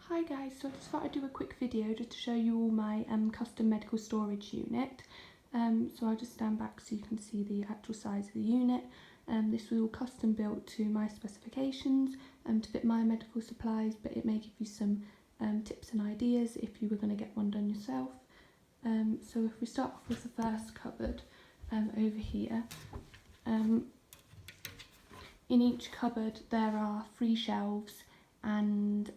Hi guys, so I just thought I'd do a quick video just to show you all my custom medical storage unit. So I'll just stand back so you can see the actual size of the unit. This was all custom built to my specifications to fit my medical supplies, but it may give you some tips and ideas if you were going to get one done yourself. So if we start off with the first cupboard over here, in each cupboard there are 3 shelves, and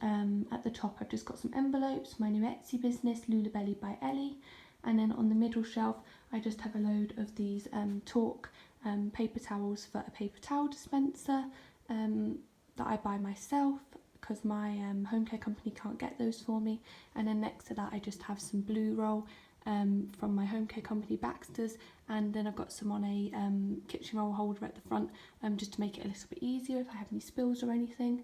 at the top I've just got some envelopes, my new Etsy business, Belly by Ellie, and then on the middle shelf I just have a load of these Talk paper towels for a paper towel dispenser that I buy myself because my home care company can't get those for me. And then next to that I just have some blue roll from my home care company Baxter's, and then I've got some on a kitchen roll holder at the front just to make it a little bit easier if I have any spills or anything,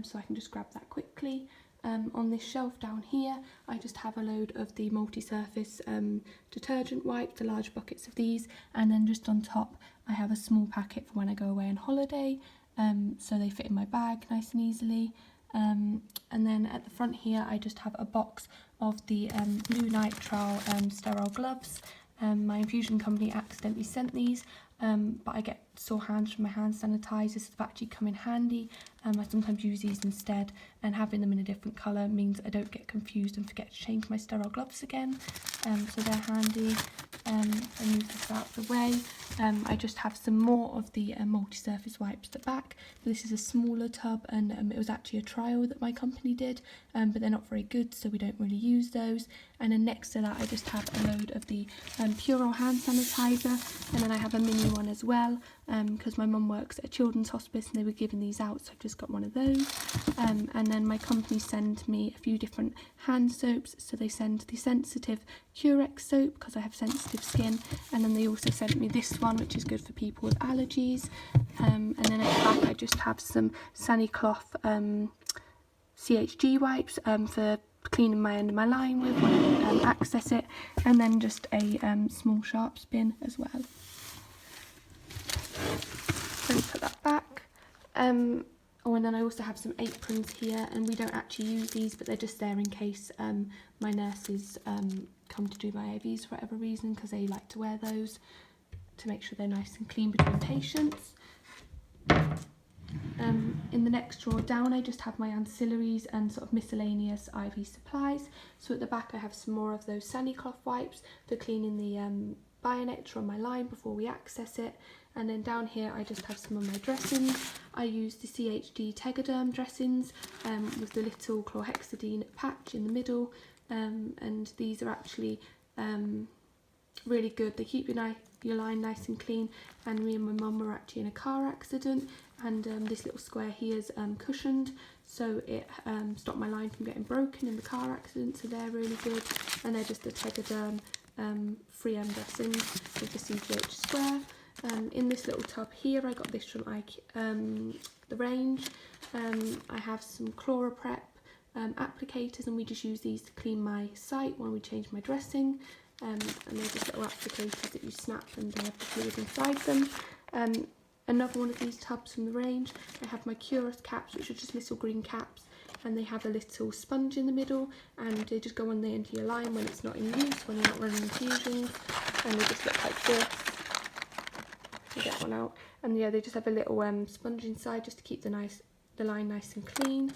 so I can just grab that quickly. On this shelf down here I just have a load of the multi-surface detergent wipes, the large buckets of these, and then just on top I have a small packet for when I go away on holiday, so they fit in my bag nice and easily. And then at the front here I just have a box of the blue nitrile sterile gloves. My infusion company accidentally sent these, but I get sore hands from my hand sanitizers, so they've actually come in handy. I sometimes use these instead, and having them in a different colour means I don't get confused and forget to change my sterile gloves again, so they're handy. I move this out of the way. I just have some more of the multi-surface wipes at the back. This is a smaller tub, and it was actually a trial that my company did, but they're not very good, so we don't really use those. And then next to that I just have a load of the Purell hand sanitizer, and then I have a mini one as well because my mum works at a children's hospice and they were giving these out, so I've just got one of those. And then my company sent me a few different hand soaps, so they send the sensitive Curex soap because I have sensitive skin, and then they also sent me this one which is good for people with allergies, and then at the back I just have some Sanicloth CHG wipes for cleaning my end of my line with when I access it, and then just a small sharp bin as well. Then put that back. Oh, and then I also have some aprons here, and we don't actually use these, but they're just there in case my nurses come to do my IVs for whatever reason, because they like to wear those to make sure they're nice and clean between patients. In the next drawer down I just have my ancillaries and sort of miscellaneous IV supplies. So at the back I have some more of those Sanicloth wipes for cleaning the bionectar on my line before we access it. And then down here I just have some of my dressings. I use the CHD Tegaderm dressings with the little chlorhexidine patch in the middle, and these are actually really good. They keep your line nice and clean, and me and my mum were actually in a car accident, and this little square here is cushioned, so it stopped my line from getting broken in the car accident, so they're really good. And they're just the Tegaderm 3M dressings with the CGH square. In this little tub here I got this from the range. I have some ChloraPrep applicators, and we just use these to clean my site when we change my dressing. And they're just little applicators that you snap and they have the fluid inside them. Another one of these tubs from the range, I have my Curus caps, which are just little green caps, and they have a little sponge in the middle, and they just go on the end of your line when it's not in use, when you're not running infusions, and they just look like this. You get one out, and yeah, they just have a little sponge inside just to keep the line nice and clean.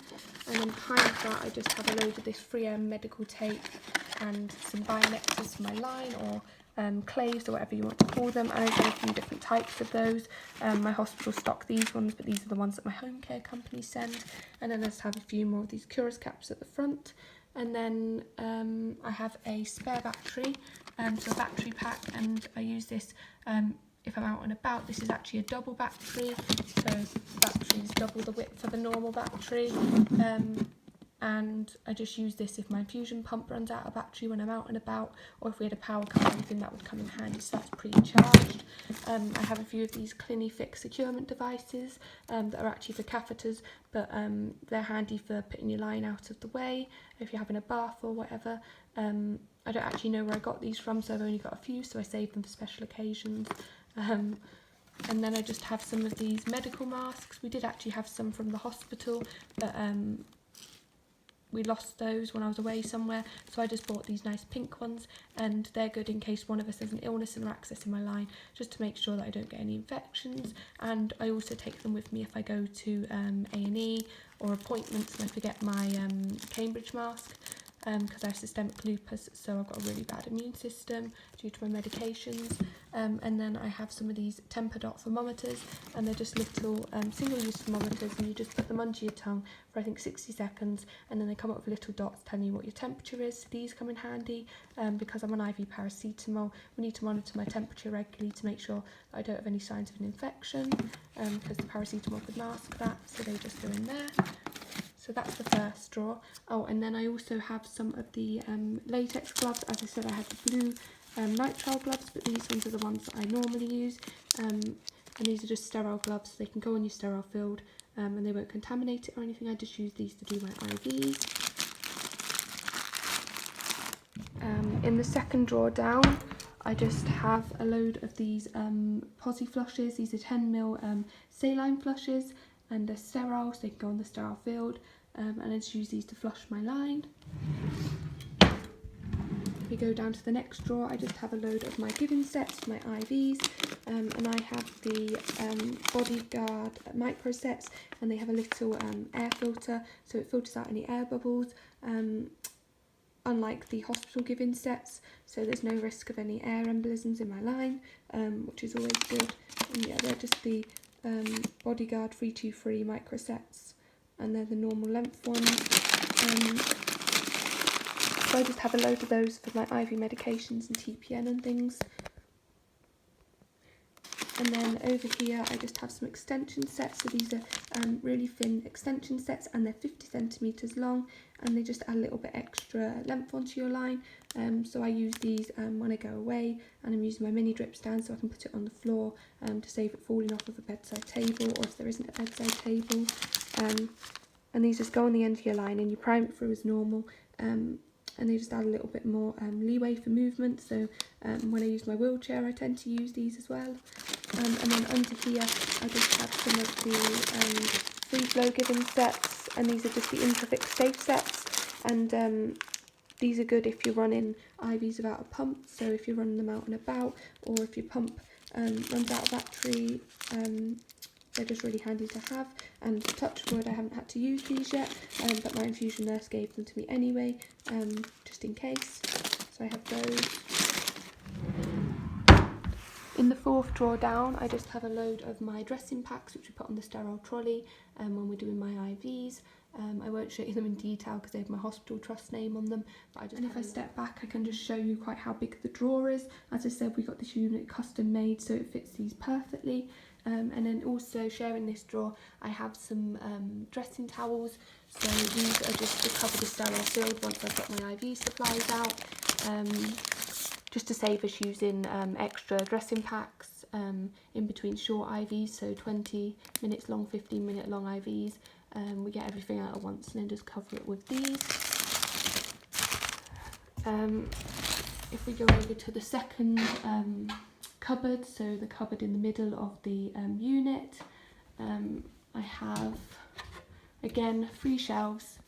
And then behind that I just have a load of this 3M medical tape and some bionectars for my line, or claves, or whatever you want to call them, and I've got a few different types of those. My hospital stock these ones, but these are the ones that my home care company send. And then I just have a few more of these Curus caps at the front. And then I have a spare battery, so a battery pack, and I use this if I'm out and about. This is actually a double battery, so the battery is double the width of a normal battery, and I just use this if my infusion pump runs out of battery when I'm out and about, or if we had a power cut or anything, that would come in handy, so that's pre-charged. I have a few of these Clinifix securement devices that are actually for catheters, but they're handy for putting your line out of the way if you're having a bath or whatever. I don't actually know where I got these from, so I've only got a few, so I save them for special occasions. And then I just have some of these medical masks. We did actually have some from the hospital, but we lost those when I was away somewhere, so I just bought these nice pink ones, and they're good in case one of us has an illness and we're accessing my line, just to make sure that I don't get any infections. And I also take them with me if I go to A&E or appointments and I forget my Cambridge mask, because I have systemic lupus, so I've got a really bad immune system due to my medications. And then I have some of these temper dot thermometers, and they're just little single-use thermometers, and you just put them under your tongue for I think 60 seconds, and then they come up with little dots telling you what your temperature is. So these come in handy because I'm on IV paracetamol. We need to monitor my temperature regularly to make sure that I don't have any signs of an infection, because the paracetamol could mask that, so they just go in there. So that's the first drawer. Oh, and then I also have some of the latex gloves. As I said, I have the blue nitrile gloves, but these ones are the ones that I normally use. And these are just sterile gloves, so they can go on your sterile field, and they won't contaminate it or anything. I just use these to do my IVs. In the second drawer down, I just have a load of these Posi flushes. These are 10ml saline flushes, and they're sterile, so they can go on the sterile field, and I just use these to flush my line. If we go down to the next drawer, I just have a load of my giving sets, my IVs, and I have the Bodyguard micro sets, and they have a little air filter, so it filters out any air bubbles, unlike the hospital giving sets, so there's no risk of any air embolisms in my line, which is always good. And yeah, they're just the Bodyguard 323 micro sets, and they're the normal length ones. So I just have a load of those for my IV medications and TPN and things. And then over here I just have some extension sets. So these are really thin extension sets, and they're 50 centimetres long, and they just add a little bit extra length onto your line. So I use these when I go away, and I'm using my mini drip stand so I can put it on the floor to save it falling off of a bedside table, or if there isn't a bedside table. And these just go on the end of your line, and you prime it through as normal. And they just add a little bit more leeway for movement. So when I use my wheelchair, I tend to use these as well. And then under here, I just have some of the free flow giving sets, and these are just the Interfix safe sets. And these are good if you're running IVs without a pump. So if you're running them out and about, or if your pump runs out of battery, they're just really handy to have. And touch wood, I haven't had to use these yet, but my infusion nurse gave them to me anyway, just in case. So I have those. In the fourth drawer down, I just have a load of my dressing packs, which we put on the sterile trolley when we're doing my IVs. I won't show you them in detail because they have my hospital trust name on them. But if I step back, I can just show you quite how big the drawer is. As I said, we got this unit custom made, so it fits these perfectly. And then also sharing this drawer, I have some dressing towels. So these are just to cover the sterile field once I've got my IV supplies out, just to save us using extra dressing packs in between short IVs, so 20 minutes long, 15-minute long IVs. We get everything out at once and then just cover it with these. If we go over to the second cupboard, so the cupboard in the middle of the unit, I have again 3 shelves,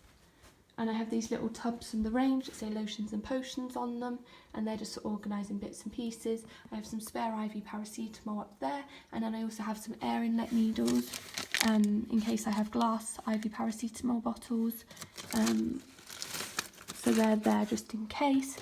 and I have these little tubs from the range that say lotions and potions on them, and they're just organised in bits and pieces. I have some spare IV paracetamol up there, and then I also have some air inlet needles in case I have glass IV paracetamol bottles. So they're there just in case.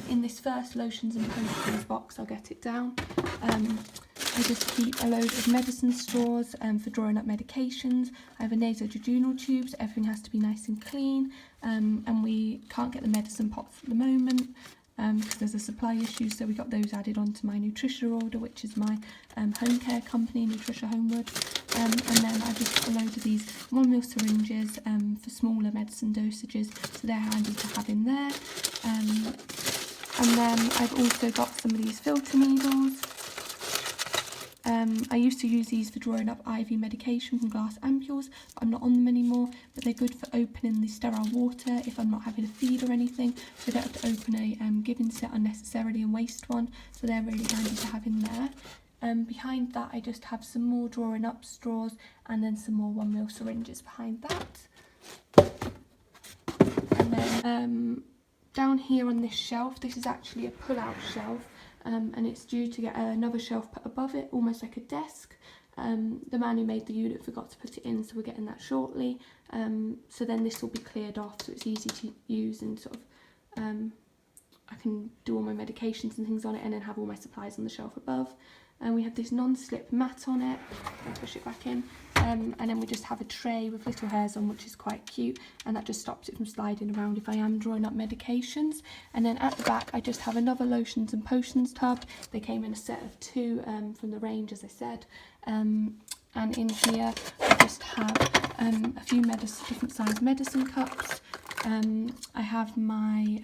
In this first lotions and potions box, I'll get it down. I just keep a load of medicine straws for drawing up medications. I have a nasojejunal tube, so everything has to be nice and clean. And we can't get the medicine pots at the moment because there's a supply issue, so we got those added onto my Nutricia order, which is my home care company, Nutricia Homewood. And then I just got a load of these 1ml syringes for smaller medicine dosages, so they're handy to have in there. And then I've also got some of these filter needles. I used to use these for drawing up IV medication from glass ampules, but I'm not on them anymore. But they're good for opening the sterile water if I'm not having a feed or anything, so I don't have to open a giving set unnecessarily and waste one. So they're really handy to have in there. Behind that, I just have some more drawing up straws, and then some more 1ml syringes behind that. Down here on this shelf, this is actually a pull-out shelf, and it's due to get another shelf put above it, almost like a desk. The man who made the unit forgot to put it in, so we're getting that shortly. So then this will be cleared off, so it's easy to use, and sort of I can do all my medications and things on it, and then have all my supplies on the shelf above. And we have this non-slip mat on it. I'll push it back in. And then we just have a tray with little hairs on, which is quite cute, and that just stops it from sliding around if I am drawing up medications. And then at the back I just have another lotions and potions tub. They came in a set of 2 from the range, as I said. And in here I just have a few different size medicine cups. I have my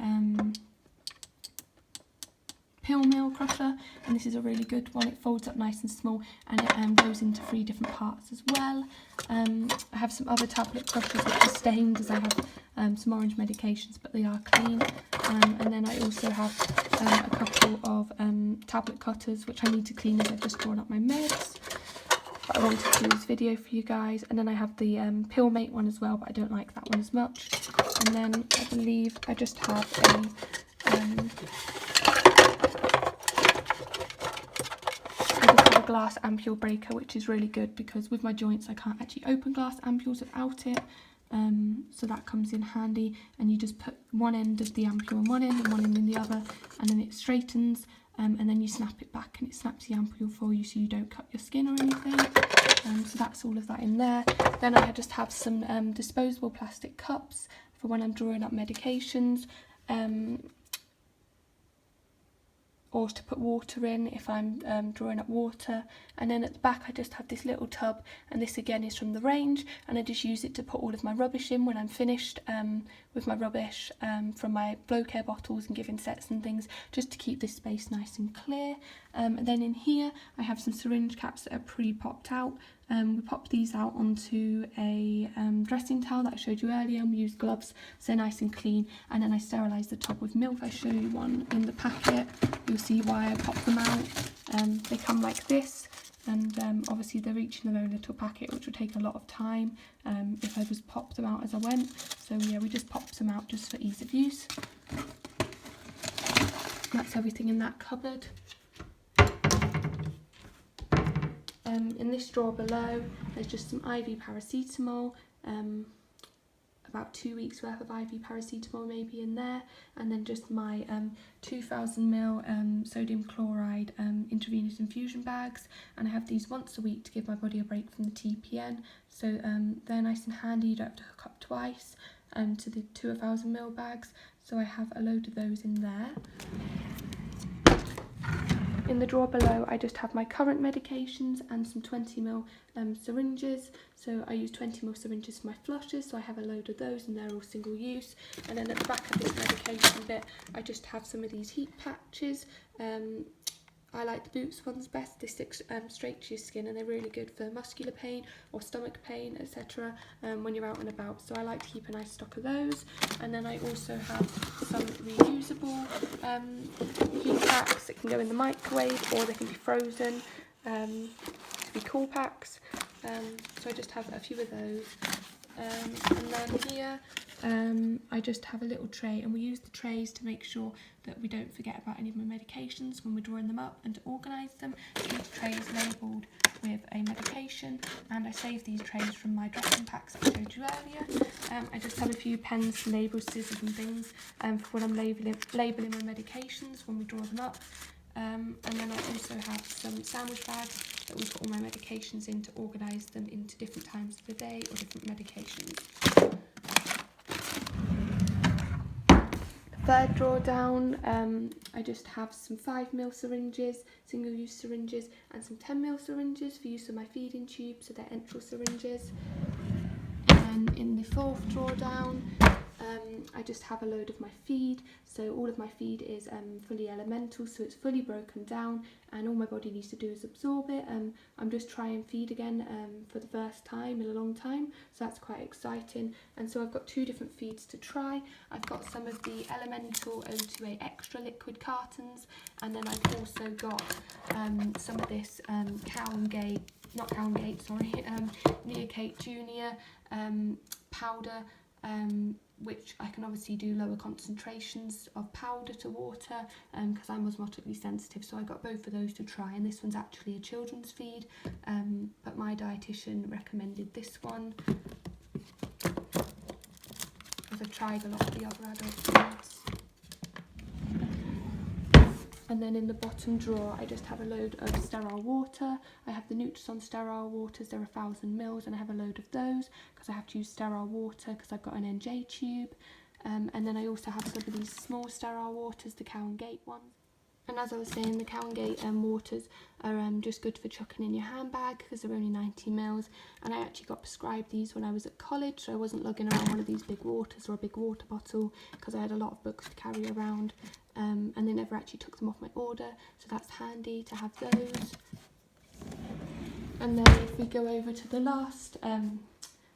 pill meal crusher, and this is a really good one. It folds up nice and small, and it goes into 3 different parts as well. I have some other tablet crushers which are stained, as I have some orange medications, but they are clean. And then I also have a couple of tablet cutters which I need to clean as I've just drawn up my meds, but I wanted to do this video for you guys. And then I have the pill mate one as well, but I don't like that one as much. And then I believe I just have a glass ampule breaker, which is really good because with my joints I can't actually open glass ampules without it. So that comes in handy, and you just put one end of the ampule in one end and one end in the other, and then it straightens, and then you snap it back and it snaps the ampule for you so you don't cut your skin or anything. So that's all of that in there. Then I just have some disposable plastic cups for when I'm drawing up medications, or to put water in if I'm drawing up water. And then at the back I just have this little tub, and this again is from the range, and I just use it to put all of my rubbish in when I'm finished with my rubbish from my blow care bottles and giving sets and things, just to keep this space nice and clear. And then in here I have some syringe caps that are pre-popped out. We pop these out onto a dressing towel that I showed you earlier, and we use gloves so they're nice and clean. And then I sterilise the top with milk. I show you one in the packet, you'll see why I pop them out. They come like this, and obviously they're each in their own little packet, which will take a lot of time if I just pop them out as I went. So yeah, we just pop them out just for ease of use. That's everything in that cupboard. In this drawer below there's just some IV paracetamol, about 2 weeks worth of IV paracetamol maybe in there, and then just my 2000ml sodium chloride intravenous infusion bags. And I have these once a week to give my body a break from the TPN, so they're nice and handy, you don't have to hook up twice to the 2000ml bags, so I have a load of those in there. In the drawer below I just have my current medications and some 20ml syringes. So I use 20ml syringes for my flushes, so I have a load of those, and they're all single use. And then at the back of this medication bit I just have some of these heat patches. I like the Boots ones best. They stick straight to your skin, and they're really good for muscular pain or stomach pain, etc. When you're out and about. So I like to keep a nice stock of those. And then I also have some reusable heat packs that can go in the microwave, or they can be frozen to be cool packs. So I just have a few of those. And then here I just have a little tray, and we use the trays to make sure that we don't forget about any of my medications when we're drawing them up, and to organise them. Each tray is labelled with a medication, and I save these trays from my dressing packs that I showed you earlier. I just have a few pens, labels, scissors and things for when I'm labelling my medications when we draw them up. And then I also have some sandwich bags that we put all my medications in to organise them into different times of the day or different medications. Third drawer down, I just have some 5ml syringes, single-use syringes, and some 10ml syringes for use of my feeding tubes, so they're enteral syringes. And in the fourth drawer down, I just have a load of my feed. So all of my feed is fully elemental, so it's fully broken down, and all my body needs to do is absorb it. I'm just trying feed again for the first time in a long time, so that's quite exciting. And so I've got 2 different feeds to try. I've got some of the elemental O2A extra liquid cartons, and then I've also got some of this Neocate Junior powder which I can obviously do lower concentrations of powder to water because I'm osmotically sensitive, so I got both of those to try, and this one's actually a children's feed, but my dietitian recommended this one as I've tried a lot of the other adult foods. And then in the bottom drawer I just have a load of sterile water. I have the Nutrison sterile waters, they're 1,000 mils, and I have a load of those because I have to use sterile water because I've got an NJ tube. And then I also have some of these small sterile waters, the Cow and Gate ones. And as I was saying, the Cow and Gate waters are just good for chucking in your handbag because they're only 90 mils. And I actually got prescribed these when I was at college, so I wasn't lugging around one of these big waters or a big water bottle because I had a lot of books to carry around. And they never actually took them off my order, so that's handy to have those. And then if we go over to the last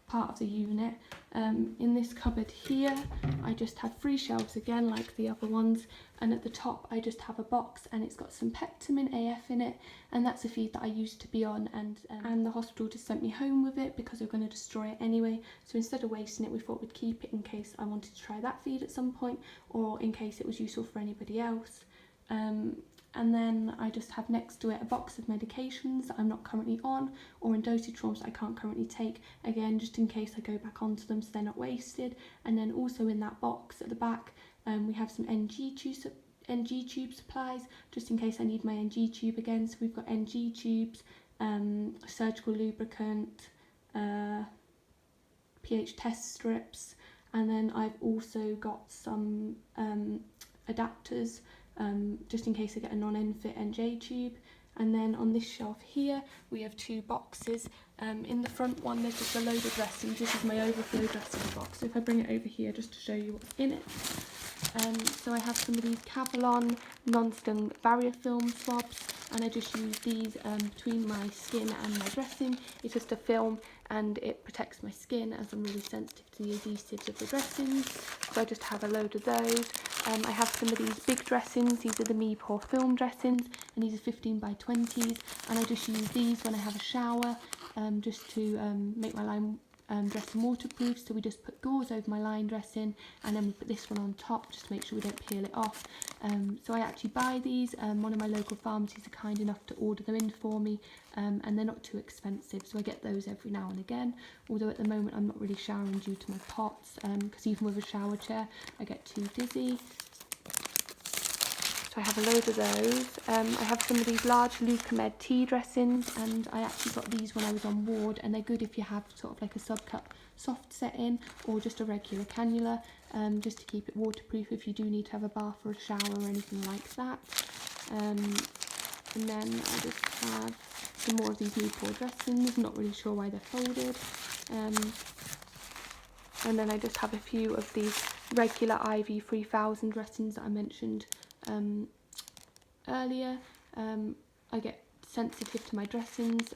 part of the unit, in this cupboard here I just have 3 shelves again like the other ones, and at the top I just have a box and it's got some Peptamin AF in it, and that's a feed that I used to be on, and the hospital just sent me home with it because they're going to destroy it anyway, so instead of wasting it we thought we'd keep it in case I wanted to try that feed at some point, or in case it was useful for anybody else. And then I just have next to it a box of medications that I'm not currently on, or in dosage forms that I can't currently take, again just in case I go back onto them so they're not wasted. And then also in that box at the back we have some NG tube supplies, just in case I need my NG tube again. So we've got NG tubes, surgical lubricant, pH test strips, and then I've also got some adapters just in case I get a non-NFIT NJ tube. And then on this shelf here we have 2 boxes. In the front one there's just a load of dressings. This is my overflow dressing box, so if I bring it over here just to show you what's in it. So I have some of these Cavalon non-stung barrier film swabs, and I just use these between my skin and my dressing. It's just a film and it protects my skin as I'm really sensitive to the adhesives of the dressings, so I just have a load of those. I have some of these big dressings. These are the Me Pour film dressings, and these are 15 by 20s, and I just use these when I have a shower just to make my line dressing waterproof. So we just put gauze over my line dressing, and then we put this one on top just to make sure we don't peel it off. So I actually buy these. One of my local pharmacies are kind enough to order them in for me, and they're not too expensive, so I get those every now and again, although at the moment I'm not really showering due to my POTS, because even with a shower chair I get too dizzy. So I have a load of those. I have some of these large Leukomed tea dressings, and I actually got these when I was on ward, and they're good if you have sort of like a subcut soft setting or just a regular cannula, just to keep it waterproof if you do need to have a bath or a shower or anything like that. And then I just have some more of these Me Pour dressings. I'm not really sure why they're folded. And then I just have a few of these regular IV 3000 dressings that I mentioned earlier. I get sensitive to my dressings,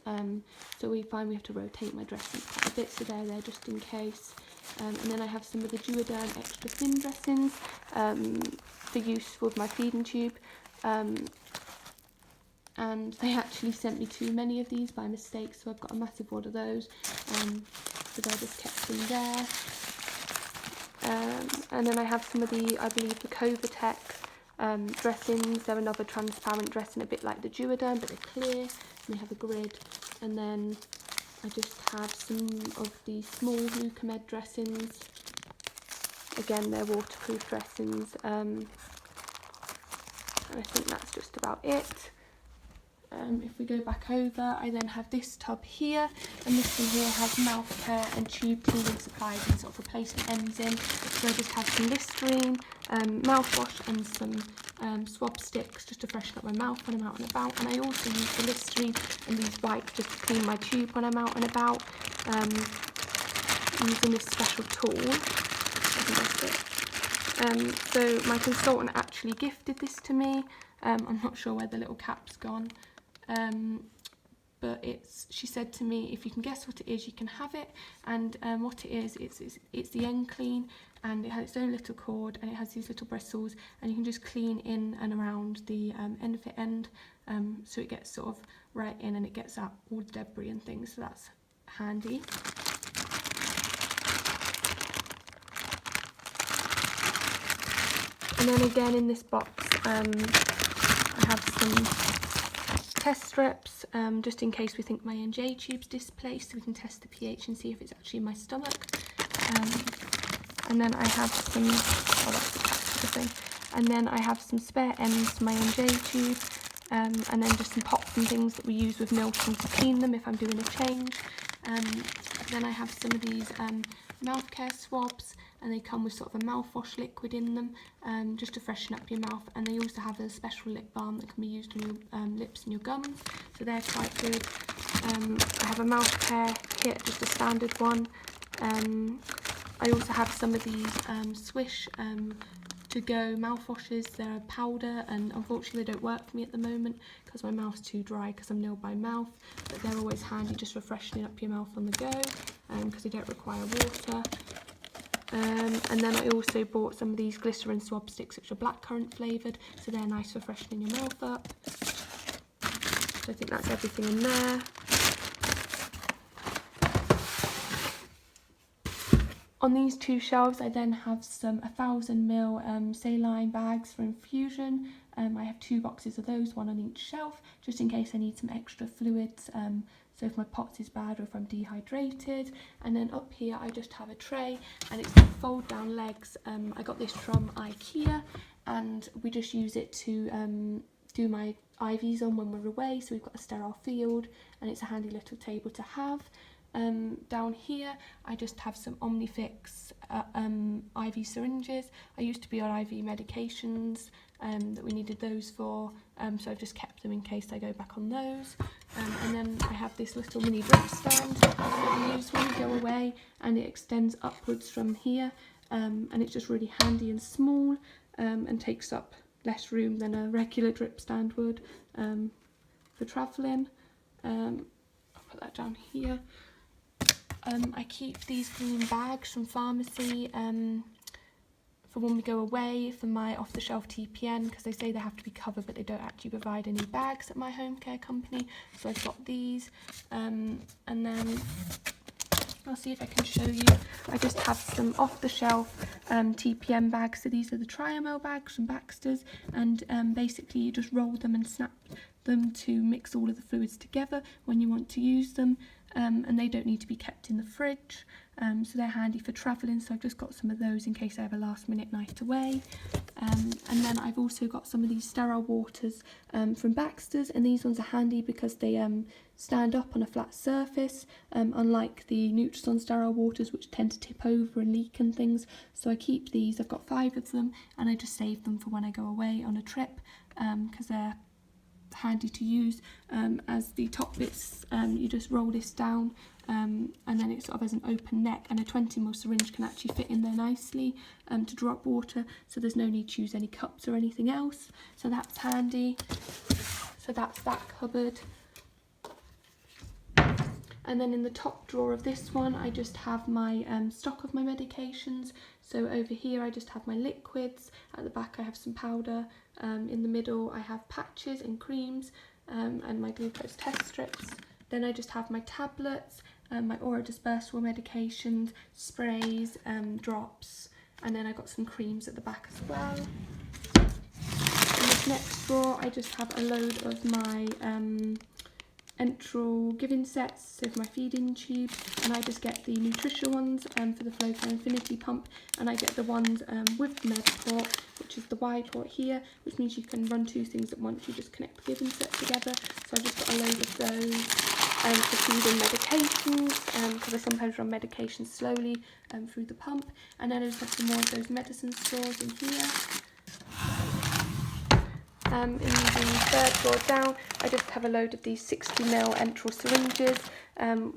so we find we have to rotate my dressings quite a bit, so they're there just in case. And then I have some of the Duoderm extra thin dressings for use with my feeding tube, and they actually sent me too many of these by mistake, so I've got a massive wad of those, so they're just kept in there. And then I have some of the, I believe, the Covatec dressings. They're another transparent dressing, a bit like the Duoderm, but they're clear and they have a grid. And then I just have some of the small Leukomed dressings. Again, they're waterproof dressings, and I think that's just about it. If we go back over, I then have this tub here, and this one here has mouth care and tube cleaning supplies and sort of replacement ends in. So I just have some Listerine, mouthwash, and some swab sticks just to freshen up my mouth when I'm out and about. And I also use the Listerine and these wipes just to clean my tube when I'm out and about, using this special tool. So my consultant actually gifted this to me. I'm not sure where the little cap's gone. But she said to me, if you can guess what it is, you can have it. And what it is, it's the end clean, and it has its own little cord, and it has these little bristles, and you can just clean in and around the end of the end, so it gets sort of right in and it gets out all the debris and things, so that's handy. And then again in this box, I have some test strips, just in case we think my NJ tube's displaced, so we can test the pH and see if it's actually in my stomach. And then I have some, oh, that's attached to the thing. And then I have some spare ends to my NJ tube, and then just some pots and things that we use with milking to clean them if I'm doing a change. Then I have some of these mouth care swabs, and they come with sort of a mouthwash liquid in them, just to freshen up your mouth. And they also have a special lip balm that can be used on your lips and your gums, so they're quite good. I have a mouth care kit, just a standard one. I also have some of these Swish to-go mouthwashes. They're a powder, and unfortunately they don't work for me at the moment because my mouth's too dry because I'm nil by mouth, but they're always handy just for freshening up your mouth on the go, because they don't require water. And then I also bought some of these glycerin swab sticks, which are blackcurrant flavoured, so they're nice for freshening your mouth up. So I think that's everything in there. On these two shelves I then have some 1000ml saline bags for infusion. I have 2 boxes of those, one on each shelf, just in case I need some extra fluids, so if my POTS is bad or if I'm dehydrated. And then up here I just have a tray, and it's the fold down legs. I got this from IKEA, and we just use it to do my IVs on when we're away, so we've got a sterile field, and it's a handy little table to have. Down here I just have some Omnifix IV syringes. I used to be on IV medications that we needed those for, so I've just kept them in case I go back on those. And then I have this little mini drip stand that we use when we go away, and it extends upwards from here, and it's just really handy and small, and takes up less room than a regular drip stand would for travelling. I'll put that down here. I keep these green bags from pharmacy for when we go away for my off-the-shelf TPN, because they say they have to be covered, but they don't actually provide any bags at my home care company, so I've got these. And then I'll see if I can show you. I just have some off-the-shelf TPN bags, so these are the Triamel bags from Baxter's, and basically you just roll them and snap them to mix all of the fluids together when you want to use them. And they don't need to be kept in the fridge, so they're handy for travelling, so I've just got some of those in case I have a last minute night away. And then I've also got some of these sterile waters from Baxter's, and these ones are handy because they stand up on a flat surface, unlike the Nutrison sterile waters, which tend to tip over and leak and things. So I keep these, I've got 5 of them, and I just save them for when I go away on a trip, because they're handy to use. As the top bits, you just roll this down, and then it sort of has an open neck, and a 20ml syringe can actually fit in there nicely to drop water, so there's no need to use any cups or anything else, so that's handy. So that's that cupboard. And then in the top drawer of this one I just have my stock of my medications. So over here I just have my liquids, at the back I have some powder, in the middle I have patches and creams, and my glucose test strips. Then I just have my tablets, my orodispersible medications, sprays, drops, and then I got some creams at the back as well. In this next drawer I just have a load of my enteral giving sets, so for my feeding tube, and I just get the nutritional ones for the Flowcare Infinity pump, and I get the ones with the med port, which is the Y port here, which means you can run 2 things at once. You just connect the giving set together, so I just got a load of those for feeding medications, because I sometimes run medications slowly through the pump. And then I just have some more of those medicine straws in here. In the 3rd drawer down, I just have a load of these 60ml enteral syringes,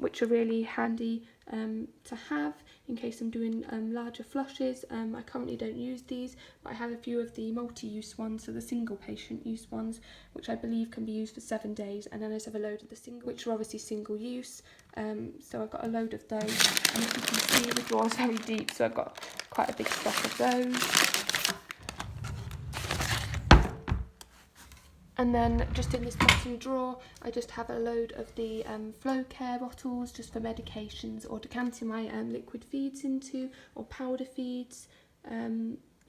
which are really handy to have in case I'm doing larger flushes. I currently don't use these, but I have a few of the multi-use ones, so the single patient use ones, which I believe can be used for 7 days, and then I just have a load of the single, which are obviously single use, so I've got a load of those, and as you can see the drawer is very deep, so I've got quite a big stock of those. And then just in this bottom drawer, I just have a load of the Flowcare bottles, just for medications or decanting my liquid feeds into, or powder feeds.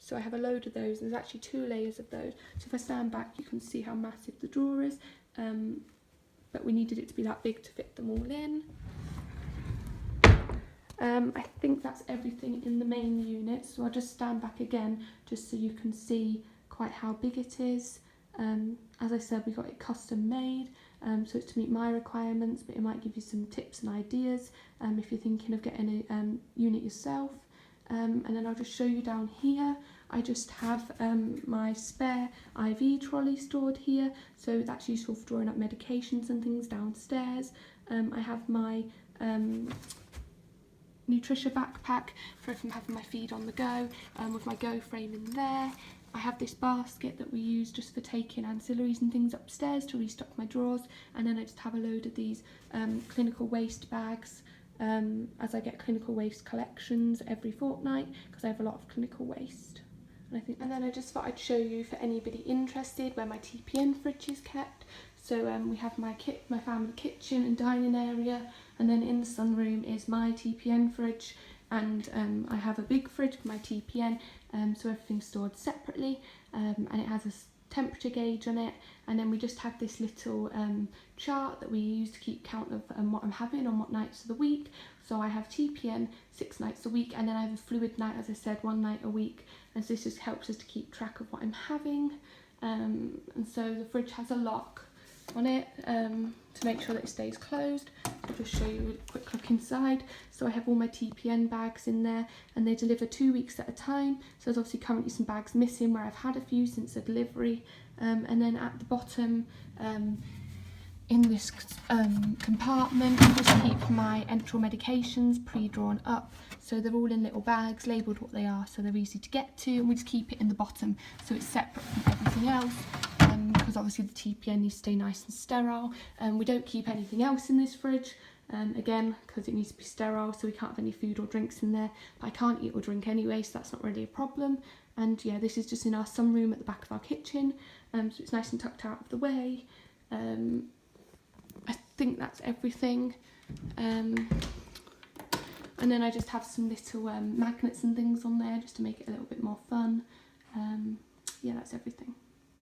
So I have a load of those, and there's actually 2 layers of those. So if I stand back, you can see how massive the drawer is, but we needed it to be that big to fit them all in. I think that's everything in the main unit, so I'll just stand back again just so you can see quite how big it is. As I said, we got it custom made, so it's to meet my requirements, but it might give you some tips and ideas if you're thinking of getting a unit yourself. And then I'll just show you down here. I just have my spare IV trolley stored here, so that's useful for drawing up medications and things downstairs. I have my Nutrition backpack for if I'm having my feed on the go, with my Go frame in there. I have this basket that we use just for taking ancillaries and things upstairs to restock my drawers, and then I just have a load of these clinical waste bags, as I get clinical waste collections every fortnight because I have a lot of clinical waste. And then I just thought I'd show you, for anybody interested, where my TPN fridge is kept. So we have my family kitchen and dining area, and then in the sunroom is my TPN fridge, and I have a big fridge for my TPN, so everything's stored separately, and it has a temperature gauge on it. And then we just have this little chart that we use to keep count of what I'm having on what nights of the week. So I have TPN 6 nights a week, and then I have a fluid night, as I said, 1 night a week, and so this just helps us to keep track of what I'm having. And so the fridge has a lock on it to make sure that it stays closed. I'll just show you a quick look inside. So I have all my TPN bags in there, and they deliver 2 weeks at a time. So there's obviously currently some bags missing where I've had a few since the delivery. And then at the bottom, in this compartment, I just keep my enteral medications pre-drawn up. So they're all in little bags, labelled what they are, so they're easy to get to, and we just keep it in the bottom so it's separate from everything else, because obviously the TPN needs to stay nice and sterile. We don't keep anything else in this fridge, again, because it needs to be sterile, so we can't have any food or drinks in there, but I can't eat or drink anyway, so that's not really a problem. And yeah, this is just in our sunroom at the back of our kitchen, so it's nice and tucked out of the way. I think that's everything. And then I just have some little magnets and things on there just to make it a little bit more fun. Yeah, that's everything.